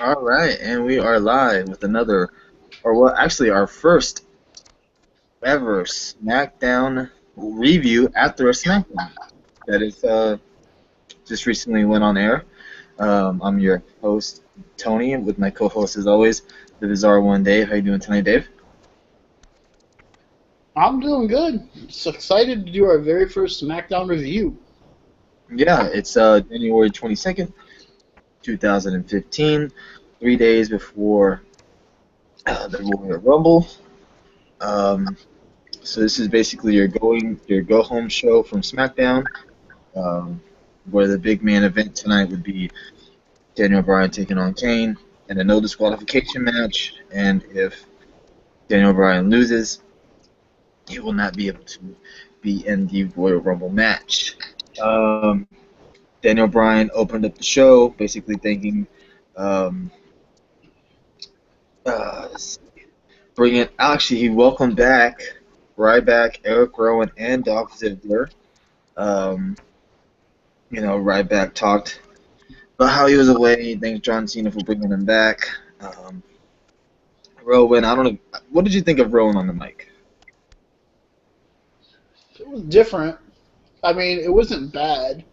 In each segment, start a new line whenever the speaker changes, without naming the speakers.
All right, and we are live with another, or well, actually our first ever SmackDown review after a SmackDown that is just recently went on air. I'm your host Tony, with my co-host as always, the Bizarre One Dave. How you doing tonight, Dave?
I'm doing good. So excited to do our very first SmackDown review.
Yeah, it's January 22nd, 2015, 3 days before the Royal Rumble. Um, so this is basically your go home show from SmackDown. um, where the big main event tonight would be Daniel Bryan taking on Kane in a no disqualification match. And if Daniel Bryan loses, he will not be able to be in the Royal Rumble match. Um, Daniel Bryan opened up the show, basically thanking, um, uh, bring it. Actually, he welcomed back Ryback, Eric Rowan, and Dolph Ziggler. Um, Ryback talked about how he was away. Thanks John Cena for bringing him back. Um, Rowan, I don't know. What did you think of Rowan on the mic?
It was different. I mean, it wasn't bad.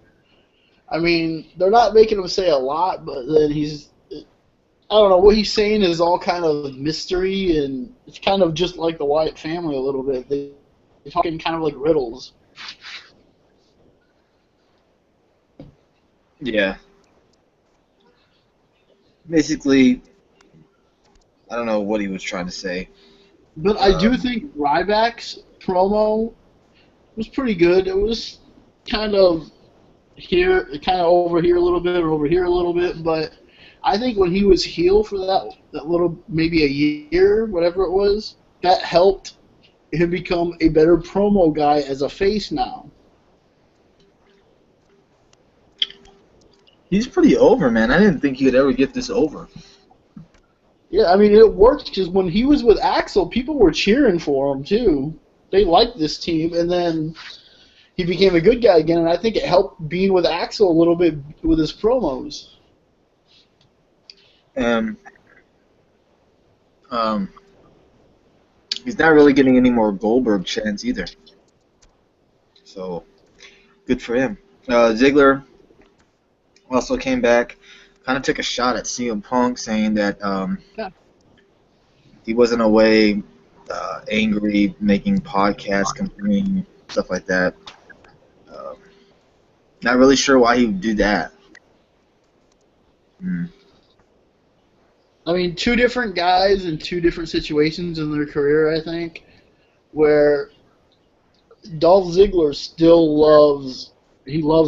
I mean, they're not making him say a lot, but then I don't know, what he's saying is all kind of mystery, and it's kind of just like the Wyatt family a little bit. They're talking kind of like riddles.
Yeah. Basically, I don't know what he was trying to say.
But I do
Um,
think Ryback's promo was pretty good. It was kind of kind of over here a little bit, or over here a little bit. But I think when he was heel for that little maybe a year, whatever it was, that helped him become a better promo guy as a face now.
he's pretty over, man. I didn't think he'd ever get this over.
Yeah, I mean it worked because when he was with Axel, people were cheering for him too. They liked this team, and then he became a good guy again, and I think it helped being with Axel a little bit with his promos.
Um, um, he's not really getting any more Goldberg chance either. So good for him. Ziggler also came back, kind of took a shot at CM Punk, saying that
Yeah.
he wasn't away, angry, making podcasts, complaining, stuff like that. Um, Not really sure why he would do that. Hmm.
I mean, two different guys in two different situations in their career, I think, where Dolph Ziggler still loves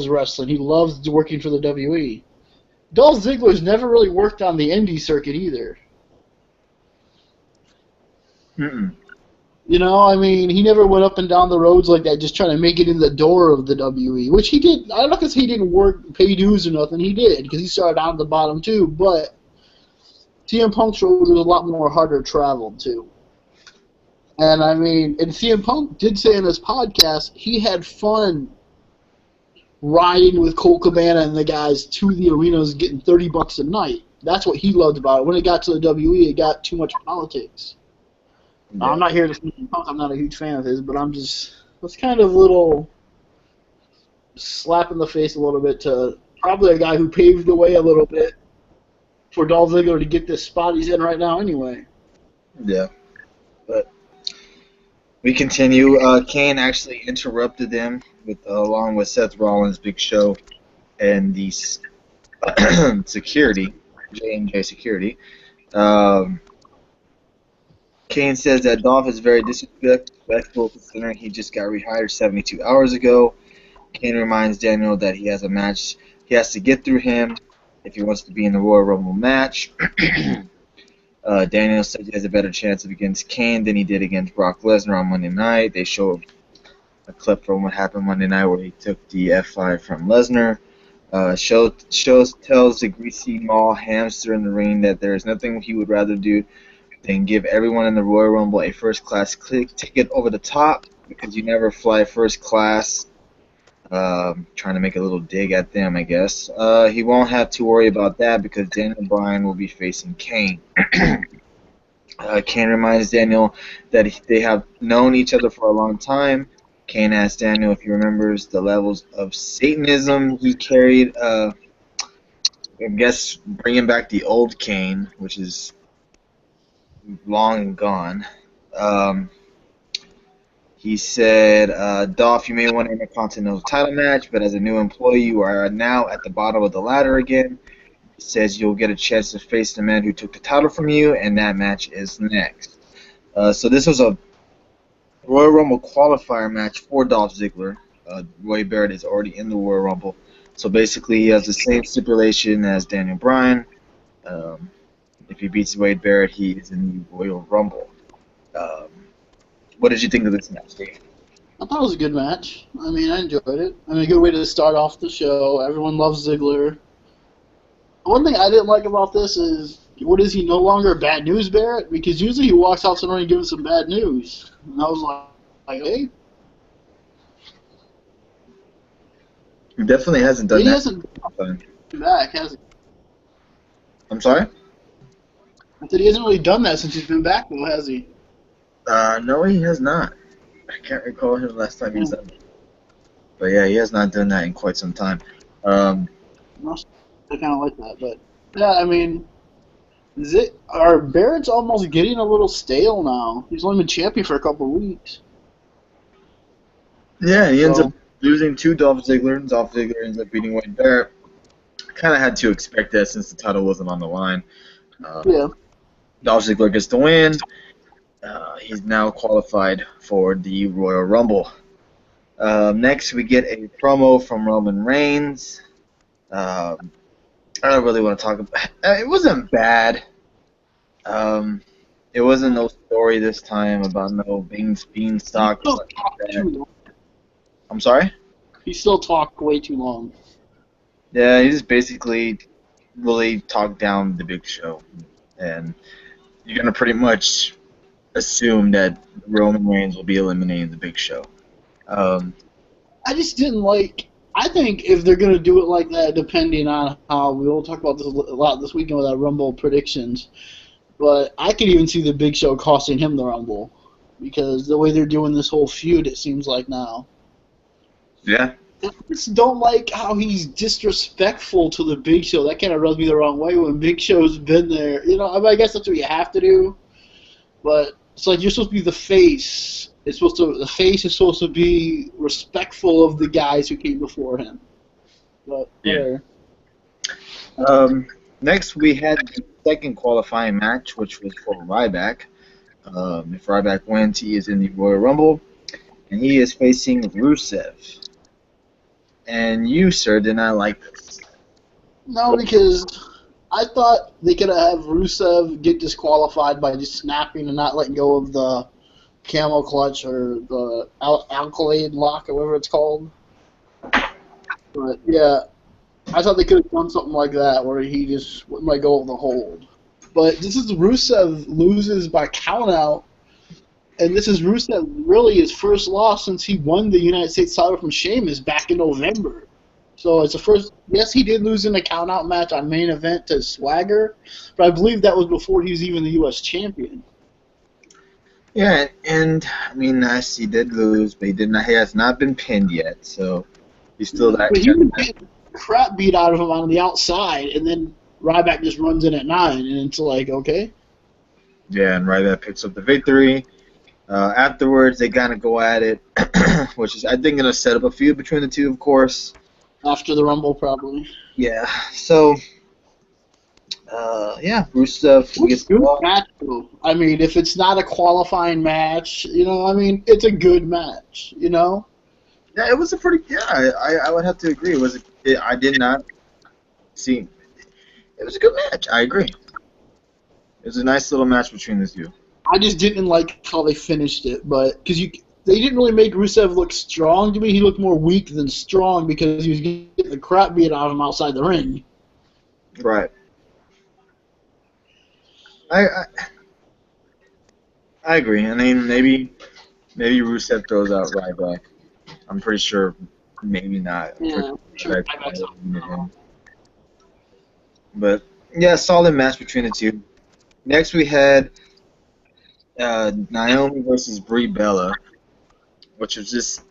wrestling. He loves working for the WWE. Dolph Ziggler's never really worked on the indie circuit either.
Mm-mm.
You know, I mean, he never went up and down the roads like that, just trying to make it in the door of the WWE, which he did. I'm not gonna say he didn't work, pay dues or nothing. He did because he started out at the bottom too. But CM Punk's road was a lot more harder traveled too. And I mean, and CM Punk did say in his podcast he had fun riding with Colt Cabana and the guys to the arenas getting $30 a night. That's what he loved about it. When it got to the WWE, it got too much politics. Now,
Yeah.
I'm not here to defend Punk. I'm not a huge fan of his, but I'm just it's kind of a little slap in the face a little bit to probably a guy who paved the way a little bit for Dolph Ziggler to get this spot he's in right now anyway.
Yeah. But we continue. Kane actually interrupted them along with Seth Rollins, Big Show, and the security, J&J security. Um, Kane says that Dolph is very disrespectful considering he just got rehired 72 hours ago. Kane reminds Daniel that he has a match he has to get through him if he wants to be in the Royal Rumble match. Daniel says he has a better chance against Kane than he did against Brock Lesnar on Monday night. They show a clip from what happened Monday night where he took the F5 from Lesnar. Tells the greasy mall hamster in the ring that there is nothing he would rather do than give everyone in the Royal Rumble a first class ticket over the top because you never fly first class. trying to make a little dig at them, I guess. He won't have to worry about that because Daniel Bryan will be facing Kane. Kane reminds Daniel that they have known each other for a long time. Kane asks Daniel if he remembers the levels of Satanism he carried. I guess bringing back the old Kane, which is long and gone. Um, he said, Dolph, you may want an Intercontinental title match, but as a new employee, you are now at the bottom of the ladder again. He says you'll get a chance to face the man who took the title from you, and that match is next. So this was a Royal Rumble qualifier match for Dolph Ziggler. Wade Barrett is already in the Royal Rumble. So basically, he has the same stipulation as Daniel Bryan. Um, if he beats Wade Barrett, he is in the Royal Rumble. Um, what did you think of this match, Dave?
I thought it was a good match. I mean, I enjoyed it. I mean, a good way to start off the show. Everyone loves Ziggler. One thing I didn't like about this is, what is he no longer Bad News Barrett? Because usually he walks out somewhere and gives some bad news. And I was like, hey.
He definitely hasn't done
He
that.
hasn't been back, has he?
I'm sorry?
I said he hasn't really done that since he's been back, though, has he?
No, he has not. I can't recall him the last time he's done it. But yeah, he has not done that in quite some time.
I kind of like that, but yeah, I mean, Barrett's almost getting a little stale now. He's only been champion for a couple of weeks.
Yeah, he ends up losing to Dolph Ziggler, and Dolph Ziggler ends up beating Wade Barrett. Kind of had to expect that since the title wasn't on the line.
Yeah.
Dolph Ziggler gets the win. He's now qualified for the Royal Rumble. Next, we get a promo from Roman Reigns. I don't really want to talk about it. It wasn't bad. It wasn't no story this time about no beanstalk. I'm sorry?
He still talked way too long.
Yeah, he just basically really talked down the Big Show. And you're going to pretty much assume that Roman Reigns will be eliminating the Big Show.
I just didn't like. I think if they're going to do it like that, depending on how we will talk about this a lot this weekend with our Rumble predictions, but I could even see the Big Show costing him the Rumble because the way they're doing this whole feud, it seems like now.
Yeah.
I just don't like how he's disrespectful to the Big Show. That kind of rubs me the wrong way when Big Show's been there. You know, I mean, I guess that's what you have to do, but it's like you're supposed to be the face. The face is supposed to be respectful of the guys who came before him. But whatever.
Next, we had the second qualifying match, which was for Ryback. If Ryback wins, he is in the Royal Rumble, and he is facing Rusev. And you, sir, did not like this.
No, because I thought they could have Rusev get disqualified by just snapping and not letting go of the camel clutch or the alkaloid lock or whatever it's called. But yeah, I thought they could have done something like that where he just wouldn't let go of the hold. But this is Rusev loses by countout, and this is Rusev really his first loss since he won the United States title from Sheamus back in November. So it's the first. Yes, he did lose in a countout match on main event to Swagger, but I believe that was before he was even the U.S. champion.
Yeah, and I mean, yes, he did lose, but he has not been pinned yet, so he's still that.
But he was getting crap beat out of him on the outside, and then Ryback just runs in at 9, and it's like, okay.
Yeah, and Ryback picks up the victory. Afterwards, they kind of go at it, which is, I think, going to set up a feud between the two, of course.
After the Rumble, probably.
Yeah, so, Rusev gets the ball.
Match, though. I mean, if it's not a qualifying match, you know, I mean, it's a good match, you know?
Yeah, it was a pretty, I would have to agree. I did not see, it was a good match, I agree. It was a nice little match between the two.
I just didn't like how they finished it, but, because they didn't really make Rusev look strong to me. He looked more weak than strong because he was getting the crap beat out of him outside the ring.
Right. I agree. I mean, maybe Rusev throws out Ryback. I'm pretty sure maybe not.
Yeah, sure.
But yeah, solid match between the two. Next we had Naomi versus Brie Bella, which was just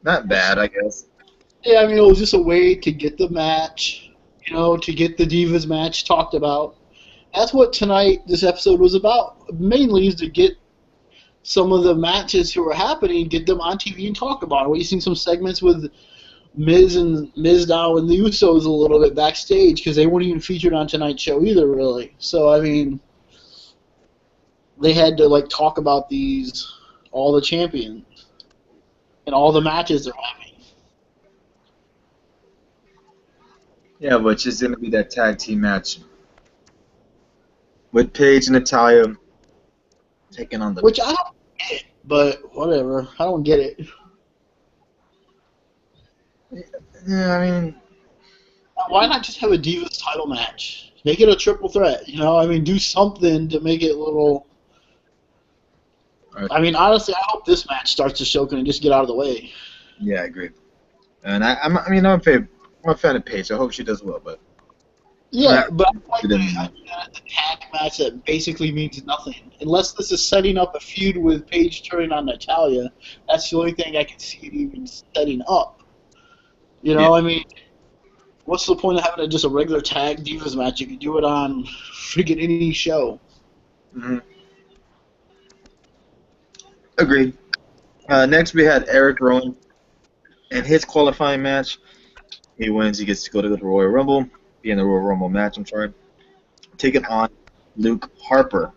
not bad, I guess.
Yeah, I mean, it was just a way to get the match, to get the Divas match talked about. That's what this episode was about. Mainly is to get some of the matches who were happening, get them on TV and talk about it. We've seen some segments with Miz and Mizdow and the Usos a little bit backstage because they weren't even featured on tonight's show either, really. So, I mean, they had to, talk about all the champions and all the matches they're having.
Yeah, which is going to be that tag team match with Paige and Natalya taking on the...
Which I don't get, but whatever. I don't get it.
Yeah, I mean...
Why not just have a Divas title match? Make it a triple threat, I mean, do something to make it a little... I mean, honestly, I hope this match starts the show and just get out of the way.
Yeah, I agree. And I'm a fan of Paige. I hope she does well, but...
Yeah, but I mean, that's a tag match that basically means nothing. Unless this is setting up a feud with Paige turning on Natalya, that's the only thing I can see it even setting up. I mean, what's the point of having just a regular tag Divas match? You could do it on freaking any show.
Mm-hmm. Agreed. Next, we had Eric Rowan in his qualifying match. He wins. He gets to go to the Royal Rumble. Be in the Royal Rumble match, I'm sorry. Taking on Luke Harper.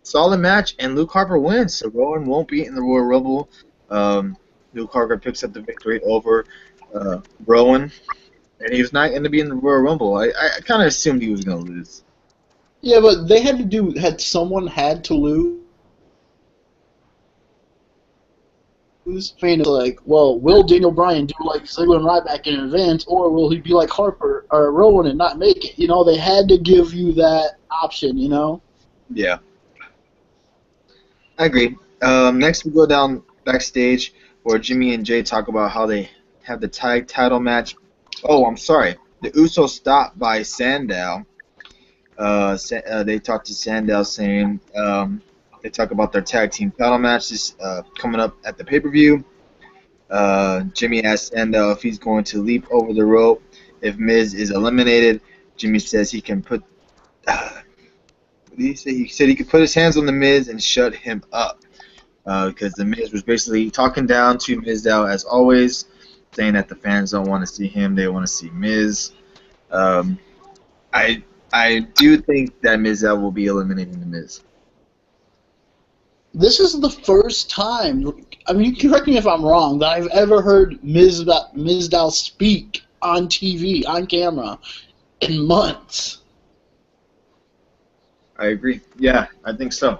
Solid match, and Luke Harper wins, so Rowan won't be in the Royal Rumble. Luke Harper picks up the victory over Rowan, and he was not going to be in the Royal Rumble. I kind of assumed he was going to lose.
Yeah, but they someone had to lose. Fan is like, well, will Daniel Bryan do like Ziggler and Ryback in an event, or will he be like Harper or Rowan and not make it? They had to give you that option,
Yeah. I agree. Next, we go down backstage where Jimmy and Jay talk about how they have the tag title match. Oh, I'm sorry. The Usos stopped by Sandow. They talked to Sandow saying they talk about their tag team title matches coming up at the pay-per-view. Jimmy asked Sandow if he's going to leap over the rope if Miz is eliminated. Jimmy says he can put... what did he say? He said he could put his hands on the Miz and shut him up. Because the Miz was basically talking down to Mizdow as always, saying that the fans don't want to see him, they want to see Miz. I do think that Mizdow will be eliminating the Miz.
This is the first time, I mean, you can correct me if I'm wrong, that I've ever heard Mizdow speak on TV, on camera, in months.
I agree. Yeah, I think so.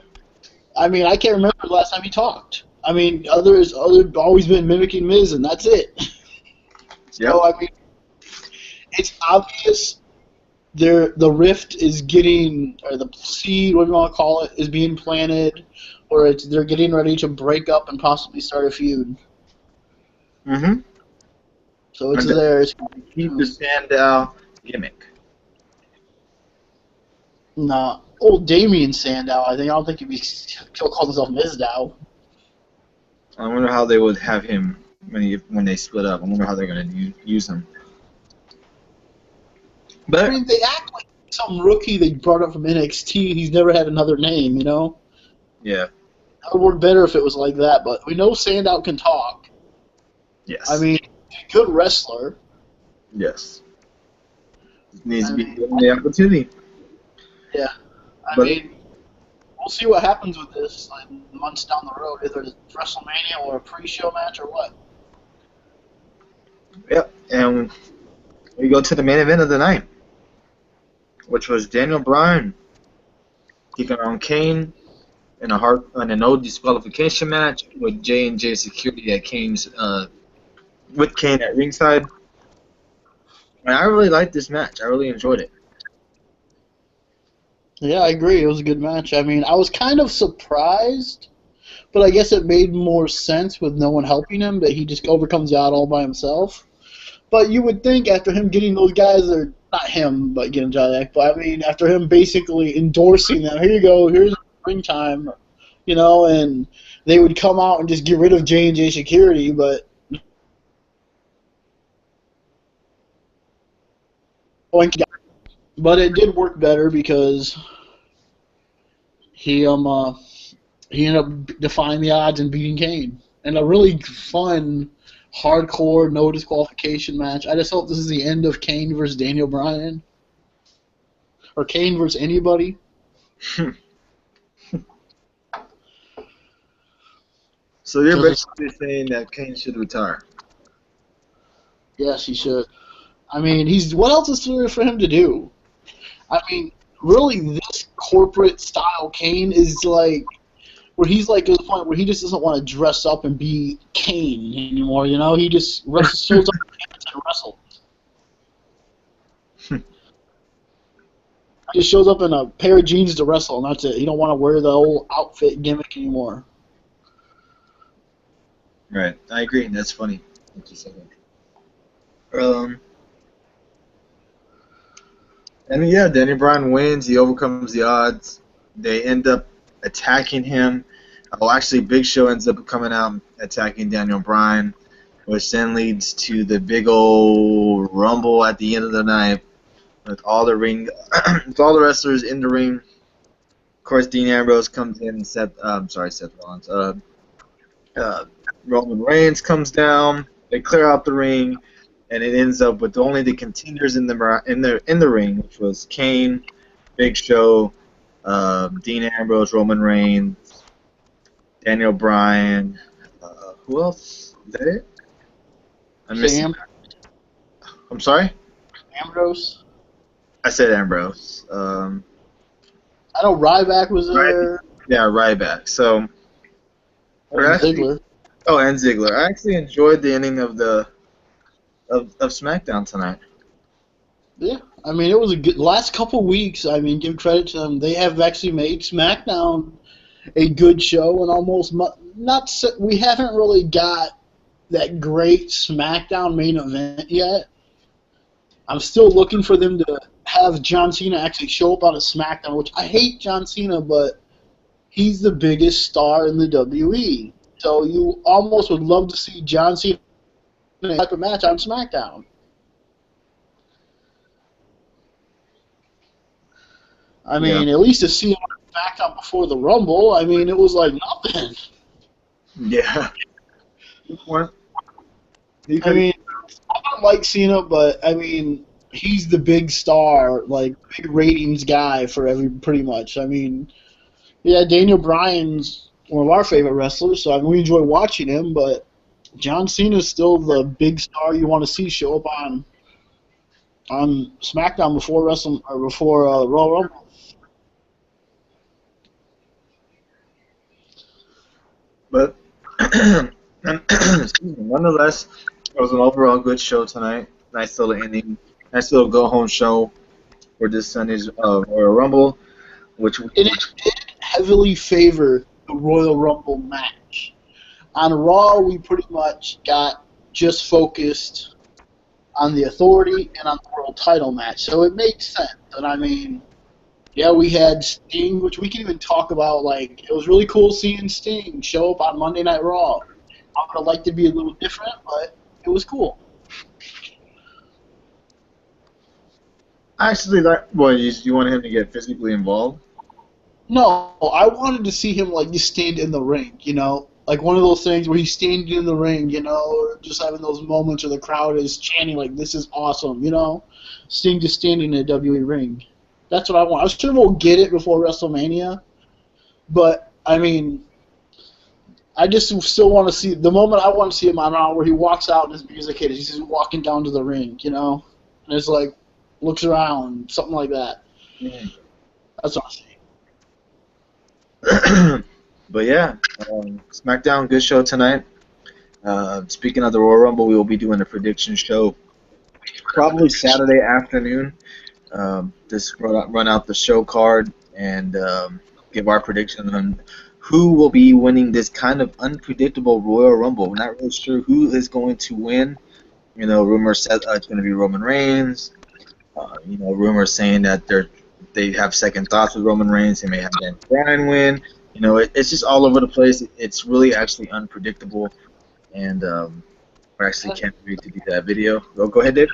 I mean, I can't remember the last time he talked. I mean, others always been mimicking Miz, and that's it.
Yep.
So, I mean, it's obvious the rift is getting, or the seed, whatever you want to call it, is being planted, or they're getting ready to break up and possibly start a feud.
Mm-hmm.
So it's there. It's
keep the Sandow gimmick.
Nah. Old Damien Sandow, I don't think he'll call himself Mizdow.
I wonder how they would have him when they split up. I wonder how they're going to use him. But
I mean, they act like some rookie they brought up from NXT. He's never had another name,
Yeah.
That would work better if it was like that, but we know Sandow can talk.
Yes.
I mean, he's a good wrestler.
Yes. It needs to be given the opportunity.
Yeah. I mean, we'll see what happens with this months down the road, either it's WrestleMania or a pre-show match or what.
Yep. And we go to the main event of the night, which was Daniel Bryan taking on Kane in a no disqualification match with J&J Security at with Kane at ringside. And I really liked this match. I really enjoyed it.
Yeah, I agree. It was a good match. I mean, I was kind of surprised, but I guess it made more sense with no one helping him that he just overcomes the odd all by himself. But you would think after him getting those guys, or not him, but getting Jack, but I mean after him basically endorsing them, here you go, here's ring time, and they would come out and just get rid of J&J Security, but it did work better because he he ended up defying the odds and beating Kane. And a really fun, hardcore, no disqualification match. I just hope this is the end of Kane versus Daniel Bryan. Or Kane versus anybody.
So you're basically saying that Kane should retire?
Yes, he should. I mean, what else is there for him to do? I mean, really, this corporate style Kane is like, where he's like to the point where he just doesn't want to dress up and be Kane anymore. He just shows up and wrestles. He just shows up in a pair of jeans to wrestle, and that's it. He don't want to wear the old outfit gimmick anymore.
Right, I agree. That's funny. I mean, yeah, Daniel Bryan wins. He overcomes the odds. They end up attacking him. Well, actually, Big Show ends up coming out and attacking Daniel Bryan, which then leads to the big old rumble at the end of the night with all the with all the wrestlers in the ring. Of course, Dean Ambrose comes in. And Seth Rollins. Roman Reigns comes down. They clear out the ring, and it ends up with only the contenders in the ring, which was Kane, Big Show, Dean Ambrose, Roman Reigns, Daniel Bryan. Who else? Is that it? I'm missing. I'm sorry?
Ambrose?
I said Ambrose.
I know Ryback was there.
Yeah, Ryback. So.
And Ziggler.
Oh, and Ziggler. I actually enjoyed the ending of SmackDown tonight.
Yeah, I mean, it was a good last couple weeks. I mean, give credit to them. They have actually made SmackDown a good show, and almost we haven't really got that great SmackDown main event yet. I'm still looking for them to have John Cena actually show up on a SmackDown, which I hate John Cena, but he's the biggest star in the WWE. So you almost would love to see John Cena in a type of match on SmackDown. I mean, at least to see him on SmackDown before the Rumble, I mean, it was like nothing.
Yeah. What?
I mean, I don't like Cena, but I mean, he's the big star, like big ratings guy for pretty much. I mean, yeah, Daniel Bryan's one of our favorite wrestlers, so I mean, we enjoy watching him, but John Cena's still the big star you want to see show up on SmackDown before Royal Rumble.
But nonetheless, it was an overall good show tonight. Nice little ending. Nice little go-home show for this Sunday's Royal Rumble, which
it did heavily favor the Royal Rumble match. On Raw, we pretty much got just focused on the Authority and on the World Title match, so it made sense. And I mean, yeah, we had Sting, which we can even talk about. Like, it was really cool seeing Sting show up on Monday Night Raw. I would have liked it to be a little different, but it was cool.
actually, you wanted him to get physically involved?
No, I wanted to see him like just stand in the ring, like one of those things where he's standing in the ring, or just having those moments where the crowd is chanting like, "This is awesome," Sting just standing in a WWE ring. That's what I want. I'm sure we'll get it before WrestleMania, but I mean, I just still want to see the moment I want to see him on Raw where he walks out and his music hits. He's just walking down to the ring, and it's like looks around, something like that.
Mm-hmm.
That's what I see.
But yeah, SmackDown, good show tonight. Speaking of the Royal Rumble, we will be doing a prediction show probably Saturday afternoon. Just run out the show card and give our prediction on who will be winning this kind of unpredictable Royal Rumble. We're not really sure who is going to win. You know, rumors said it's going to be Roman Reigns. You know, rumors saying that they have second thoughts with Roman Reigns. They may have Bryan win. You know, it's just all over the place. It's really actually unpredictable, and I actually can't wait to do that video. Go ahead, Dave.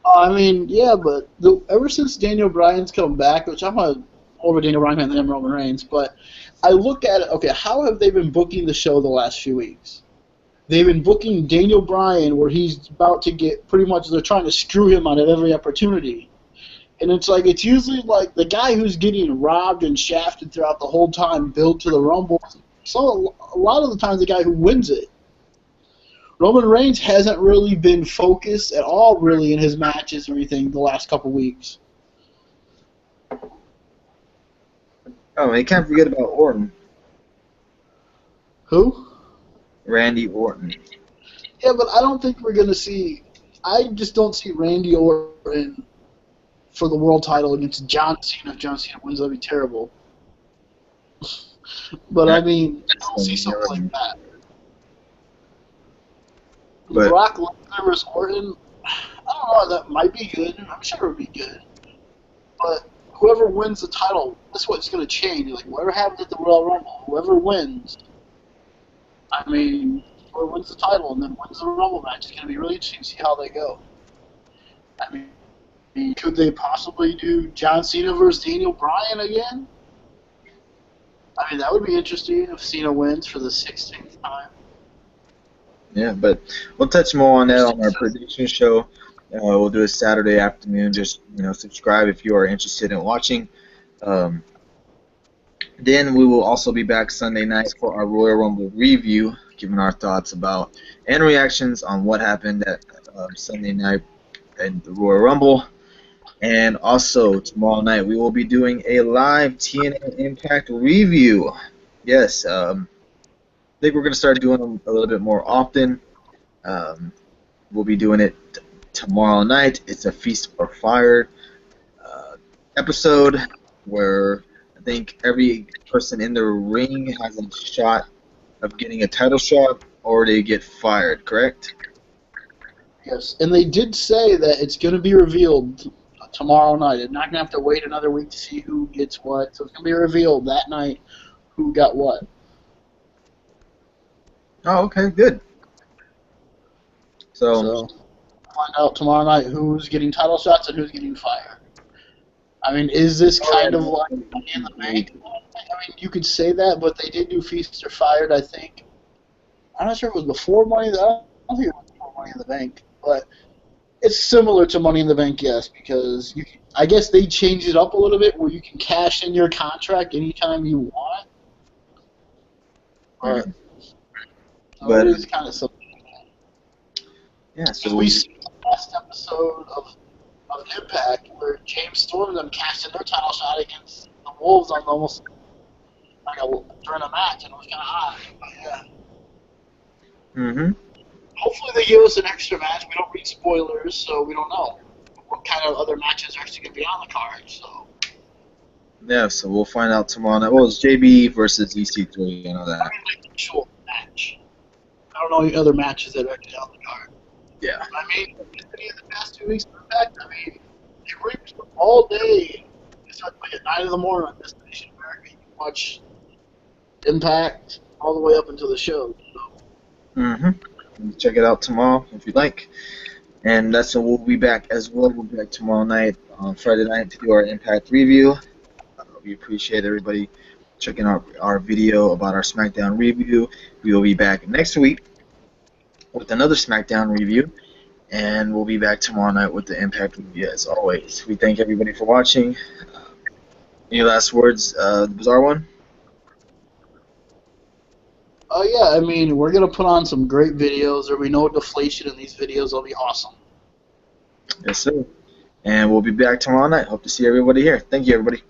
I mean, yeah, but ever since Daniel Bryan's come back, which I'm more of a Daniel Bryan fan than Roman Reigns, but I look at it, okay, how have they been booking the show the last few weeks? They've been booking Daniel Bryan where he's about to get pretty much, they're trying to screw him out of every opportunity. And it's like, it's usually like the guy who's getting robbed and shafted throughout the whole time, built to the Rumble. So a lot of the times the guy who wins it. Roman Reigns hasn't really been focused at all, really, in his matches or anything the last couple weeks.
Oh, you can't forget about Orton.
Who?
Randy Orton.
Yeah, but I don't think we're going to see... I just don't see Randy Orton for the world title against John Cena. If John Cena wins, that'd be terrible. But, I mean, I don't see something like that. But Brock Lesnar versus Orton, I don't know, that might be good. I'm sure it would be good. But whoever wins the title, that's what's going to change. Like, whatever happens at the Royal Rumble, whoever wins, I mean, whoever wins the title and then wins the Rumble match is going to be really interesting to see how they go. I mean, could they possibly do John Cena versus Daniel Bryan again? I mean, that would be interesting if Cena wins for the 16th time.
Yeah, but we'll touch more on that on our prediction show. We'll do it Saturday afternoon. Just subscribe if you are interested in watching. Then we will also be back Sunday night for our Royal Rumble review, giving our thoughts about and reactions on what happened at Sunday night in the Royal Rumble. And also tomorrow night we will be doing a live TNA Impact review. Yes. I think we're going to start doing them a little bit more often. We'll be doing it tomorrow night. It's a Feast or Fire episode where I think every person in the ring has a shot of getting a title shot or they get fired, correct?
Yes, and they did say that it's going to be revealed tomorrow night. They're not going to have to wait another week to see who gets what. So it's going to be revealed that night who got what.
Oh, okay, good. So
find out tomorrow night who's getting title shots and who's getting fired. I mean, is this kind of like Money in the Bank? I mean, you could say that, but they did do Feast or Fired, I think. I'm not sure if it was before Money in the Bank. I don't think it was before Money in the Bank, but it's similar to Money in the Bank, yes, because I guess they changed it up a little bit where you can cash in your contract anytime you want. But it is kind of something like that.
Yeah, so
we see the last episode of Impact where James Storm and them cashed in their title shot against the Wolves on almost like during a match, and it was kind of odd. But yeah. Hopefully they give us an extra match. We don't read spoilers, so we don't know what kind of other matches are actually going to be on the card. So.
Yeah, so we'll find out tomorrow night. Well, it's JB versus EC3. I know that.
I mean, like the actual match. I don't know any other matches that are actually on the card.
Yeah.
I mean, any of the past 2 weeks, in fact, I mean, you reach all day. It starts like at 9 in the morning on Destination America. You can watch Impact all the way up until the show. So.
Check it out tomorrow if you'd like. And that's when we'll be back as well. We'll be back tomorrow night on Friday night to do our Impact review. We appreciate everybody checking out our video about our SmackDown review. We will be back next week with another SmackDown review, and we'll be back tomorrow night with the Impact review as always. We thank everybody for watching. Any last words, the Bizarre One?
Oh yeah, I mean, we're going to put on some great videos. There'll be no deflation in these videos. They'll be awesome.
Yes, sir. And we'll be back tomorrow night. Hope to see everybody here. Thank you, everybody.